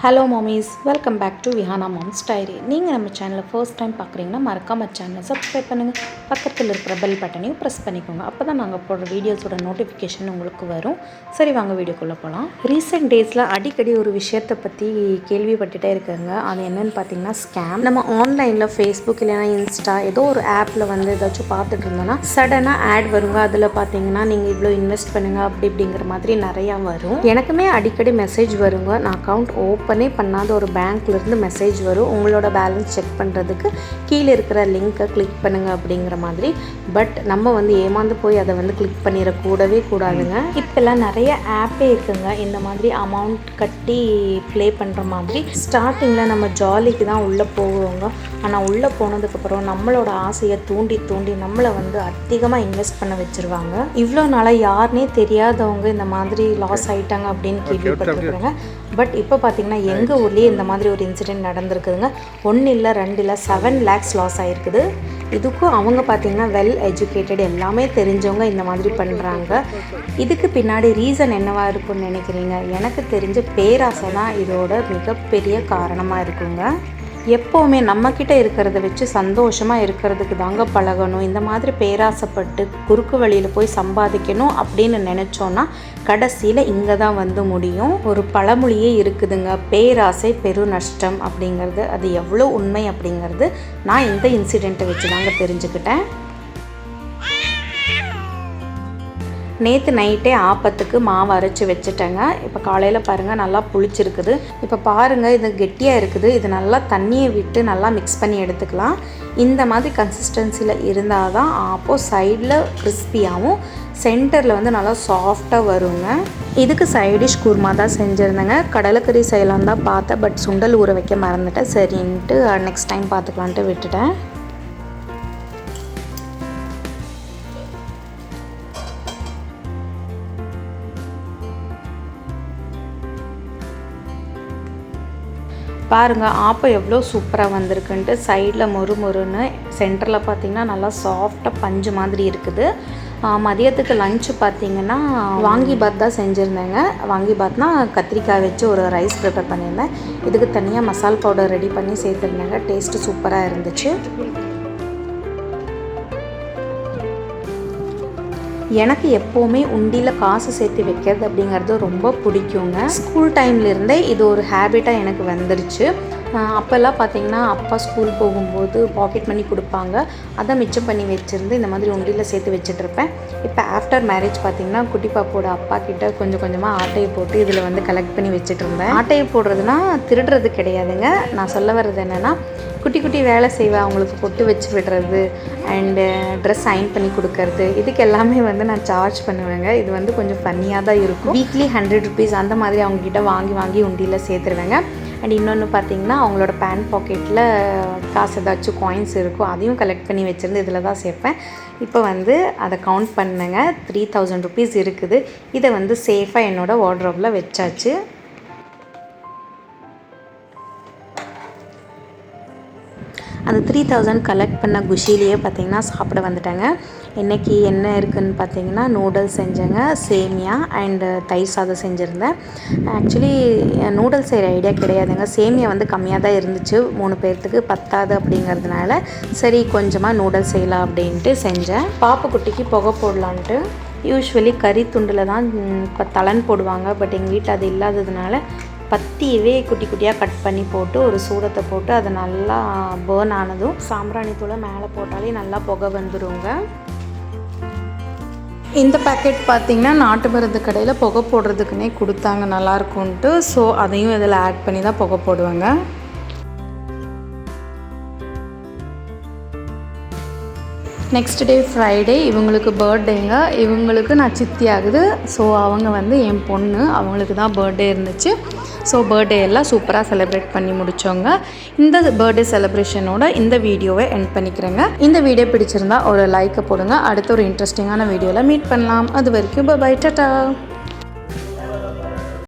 Hello mommies, welcome back to Vihana mom's diary. நீங்கள் நம்ம சேனலை ஃபர்ஸ்ட் டைம் பார்க்குறீங்கன்னா மறக்காம சேனலை சப்ஸ்கிரைப் பண்ணுங்கள். பக்கத்தில் இருக்கிற பெல் பட்டனையும் ப்ரெஸ் பண்ணிக்கோங்க. அப்போ தான் நாங்கள் போடுற வீடியோஸோட நோட்டிஃபிகேஷன் உங்களுக்கு வரும். சரி, வாங்க வீடியோக்குள்ளே போகலாம். ரீசெண்ட் டேஸில் அடிக்கடி ஒரு விஷயத்தை பற்றி கேள்விப்பட்டுகிட்டே இருக்காங்க. அது என்னென்னு பார்த்தீங்கன்னா ஸ்கேம். நம்ம ஆன்லைனில் ஃபேஸ்புக் இல்லைனா இன்ஸ்டா ஏதோ ஒரு ஆப்பில் வந்து ஏதாச்சும் பார்த்துட்டு இருந்தோன்னா சடனாக ஆட் வருங்க. அதில் பார்த்தீங்கன்னா நீங்கள் இவ்வளோ இன்வெஸ்ட் பண்ணுங்கள் அப்படி இப்படிங்கிற மாதிரி நிறையா வரும். எனக்குமே அடிக்கடி மெசேஜ் வருங்க. நான் அக்கௌண்ட் ஓப்பனே பண்ணாத ஒரு பேங்க்லேருந்து மெசேஜ் வரும், உங்களோட பேலன்ஸ் செக் பண்ணுறதுக்கு கீழே இருக்கிற லிங்க்கை கிளிக் பண்ணுங்கள் அப்படிங்கிற மாதிரி. பட் நம்ம வந்து ஏமாந்து போய் அதை வந்து கிளிக் பண்ணிடக்கூடவே கூடாதுங்க. இப்போல்லாம் நிறைய ஆப்பே இருக்குங்க இந்த மாதிரி அமௌண்ட் கட்டி ப்ளே பண்ணுற மாதிரி. ஸ்டார்டிங்கில் நம்ம ஜாலிக்கு தான் உள்ளே போவோங்க. ஆனால் உள்ளே போனதுக்கப்புறம் நம்மளோட ஆசையை தூண்டி நம்மளை வந்து அதிகமாக இன்வெஸ்ட் பண்ண வச்சுருவாங்க. இவ்வளோ நாளாக யாருனே தெரியாதவங்க இந்த மாதிரி லாஸ் ஆகிட்டாங்க அப்படின்னு கேள்விப்பட்டிருக்கிறேங்க. பட் இப்போ பார்த்திங்கன்னா எங்கள் ஊர்லேயே இந்த மாதிரி ஒரு இன்சிடெண்ட் நடந்திருக்குதுங்க. 1 இல்லை 2 இல்லை 7 lakhs லாஸ் ஆகிருக்குது. இதுக்கும் அவங்க பார்த்திங்கன்னா வெல் எஜுகேட்டட், எல்லாமே தெரிஞ்சவங்க இந்த மாதிரி பண்ணுறாங்க. இதுக்கு பின்னாடி ரீசன் என்னவாக இருக்குன்னு நினைக்கிறீங்க? எனக்கு தெரிஞ்ச பேராசை தான் இதோட மிகப்பெரிய காரணமாக இருக்குங்க. எப்போவுமே நம்மக்கிட்ட இருக்கிறத வச்சு சந்தோஷமாக இருக்கிறதுக்கு தாங்க பழகணும். இந்த மாதிரி பேராசைப்பட்டு குறுக்கு வழியில் போய் சம்பாதிக்கணும் அப்படின்னு நினச்சோன்னா கடைசியில் இங்கே தான் வந்து முடியும். ஒரு பழமொழியே இருக்குதுங்க, பேராசை பெரு நஷ்டம் அப்படிங்கிறது. அது எவ்வளோ உண்மை அப்படிங்கிறது நான் இந்த இன்சிடெண்ட்டை வச்சு தாங்க தெரிஞ்சுக்கிட்டேன். நேற்று நைட்டே ஆப்பத்துக்கு மாவு அரைச்சி வச்சுட்டேங்க. இப்போ காலையில் பாருங்கள் நல்லா புளிச்சிருக்குது. இப்போ பாருங்கள் இது கெட்டியாக இருக்குது. இது நல்லா தண்ணியை விட்டு நல்லா மிக்ஸ் பண்ணி எடுத்துக்கலாம். இந்த மாதிரி கன்சிஸ்டன்சியில் இருந்தால் தான் ஆப்போ சைடில் கிறிஸ்பியாகவும் சென்டரில் வந்து நல்லா சாஃப்டாக வருங்க. இதுக்கு சைடிஷ் குருமா தான் செஞ்சுருந்தேங்க. கடலைக்கறி செய்யலாம் தான் பார்த்தேன், பட் சுண்டல் ஊற வைக்க மறந்துட்டேன். சரின்ட்டு நெக்ஸ்ட் டைம் பார்த்துக்கலான்ட்டு விட்டுட்டேன். பாருங்கள் ஆப்பம் எவ்வளோ சூப்பராக வந்திருக்குன்ட்டு. சைடில் மொறுன்னு, சென்டரில் பார்த்திங்கன்னா நல்லா சாஃப்டாக பஞ்சு மாதிரி இருக்குது. மதியத்துக்கு லஞ்சு பார்த்திங்கன்னா வாங்கி பாத் தான் செஞ்சுருந்தேங்க. வாங்கி பாத்னா கத்திரிக்காய் வச்சு ஒரு ரைஸ் ப்ரிப்பேர் பண்ணியிருந்தேன். இதுக்கு தனியாக மசால் பவுடர் ரெடி பண்ணி சேர்த்துருந்தேங்க. டேஸ்ட்டு சூப்பராக இருந்துச்சு. எனக்கு எப்போவுமே உண்டியில் காசு சேர்த்து வைக்கிறது அப்படிங்கிறது ரொம்ப பிடிக்குங்க. ஸ்கூல் டைம்லேருந்தே இது ஒரு ஹேபிட்டாக எனக்கு வந்துருச்சு. அப்போல்லாம் பார்த்திங்கன்னா அப்பா ஸ்கூல் போகும்போது பாக்கெட் மணி கொடுப்பாங்க, அதை மிச்சம் பண்ணி வச்சுருந்து இந்த மாதிரி உண்டியில் சேர்த்து வச்சுட்ருப்பேன். இப்போ ஆஃப்டர் மேரேஜ் பார்த்திங்கன்னா குட்டி பாப்போட அப்பா கிட்ட கொஞ்சம் கொஞ்சமாக ஆட்டையை போட்டு இதில் வந்து கலெக்ட் பண்ணி வச்சுட்டு இருந்தேன். ஆட்டையை போடுறதுனா திருடுறது கிடையாதுங்க. நான் சொல்ல வர்றது என்னென்னா குட்டி குட்டி வேலை செய்வேன், அவங்களுக்கு பொட்டு வச்சு விடுறது அண்டு ட்ரெஸ் அயன் பண்ணி கொடுக்கறது, இதுக்கு எல்லாமே வந்து நான் சார்ஜ் பண்ணுவேங்க. இது வந்து கொஞ்சம் ஃபன்னியாக தான் இருக்கும். வீக்லி 100 rupees அந்த மாதிரி அவங்கக்கிட்ட வாங்கி உண்டியில் சேர்த்துருவேங்க. அண்ட் இன்னொன்று பார்த்திங்கன்னா அவங்களோட பேண்ட் பாக்கெட்டில் காசு ஏதாச்சும் காயின்ஸ் இருக்கும், அதையும் கலெக்ட் பண்ணி வச்சுருந்து இதில் தான் சேர்ப்பேன். இப்போ வந்து அதை கவுண்ட் பண்ணுங்க, 3000 rupees இருக்குது. இதை வந்து சேஃபாக என்னோடய வார்ட்ரோபில் வச்சாச்சு. அந்த 3000 கலெக்ட் பண்ண குஷிலேயே பார்த்திங்கன்னா சாப்பிட வந்துட்டாங்க. இன்றைக்கி என்ன இருக்குதுன்னு பார்த்தீங்கன்னா நூடுல்ஸ் செஞ்சேங்க, சேமியா அண்டு தயிர் சாதம் செஞ்சுருந்தேன். ஆக்சுவலி நூடுல்ஸ் செய்கிற ஐடியா கிடையாதுங்க. சேமியா வந்து கம்மியாக தான் இருந்துச்சு, 3 பேர்த்துக்கு பத்தாது அப்படிங்கிறதுனால சரி கொஞ்சமாக நூடுல்ஸ் செய்யலாம் அப்படின்ட்டு செஞ்சேன். பாப்புக்குட்டிக்கு புகை போடலான்ட்டு. யூஸ்வலி கறி துண்டில் தான் தலன் போடுவாங்க, பட் எங்கள் வீட்டில் அது இல்லாததுனால பத்தியவே குட்டி குட்டியாக கட் பண்ணி போட்டு ஒரு சூடத்தை போட்டு அதை நல்லா பேர்ன் ஆனதும் சாம்பிராணி தூளை மேலே போட்டாலே நல்லா புகை வந்துடுங்க. இந்த பேக்கெட் பார்த்திங்கன்னா நாட்டு மருந்து கடையில் புகை போடுறதுக்குன்னே கொடுத்தாங்க, நல்லாயிருக்கும்ன்ட்டு. ஸோ அதையும் இதில் ஆட் பண்ணி தான் புகை போடுவாங்க. நெக்ஸ்ட் டே ஃப்ரைடே இவங்களுக்கு பர்த்டேங்க. இவங்களுக்கு நான் சித்தி ஆகுது. ஸோ அவங்க வந்து என் பொண்ணு, அவங்களுக்கு தான் பர்த்டே இருந்துச்சு. ஸோ பர்த்டே எல்லாம் சூப்பராக செலிப்ரேட் பண்ணி முடித்தோங்க. இந்த பர்த்டே செலிப்ரேஷனோட இந்த வீடியோவை எண்ட் பண்ணிக்கிறேங்க. இந்த வீடியோ பிடிச்சிருந்தா ஒரு லைக்கை போடுங்க. அடுத்த ஒரு இன்ட்ரெஸ்டிங்கான வீடியோவில் மீட் பண்ணலாம். அது வரைக்கும் பை, டாடா.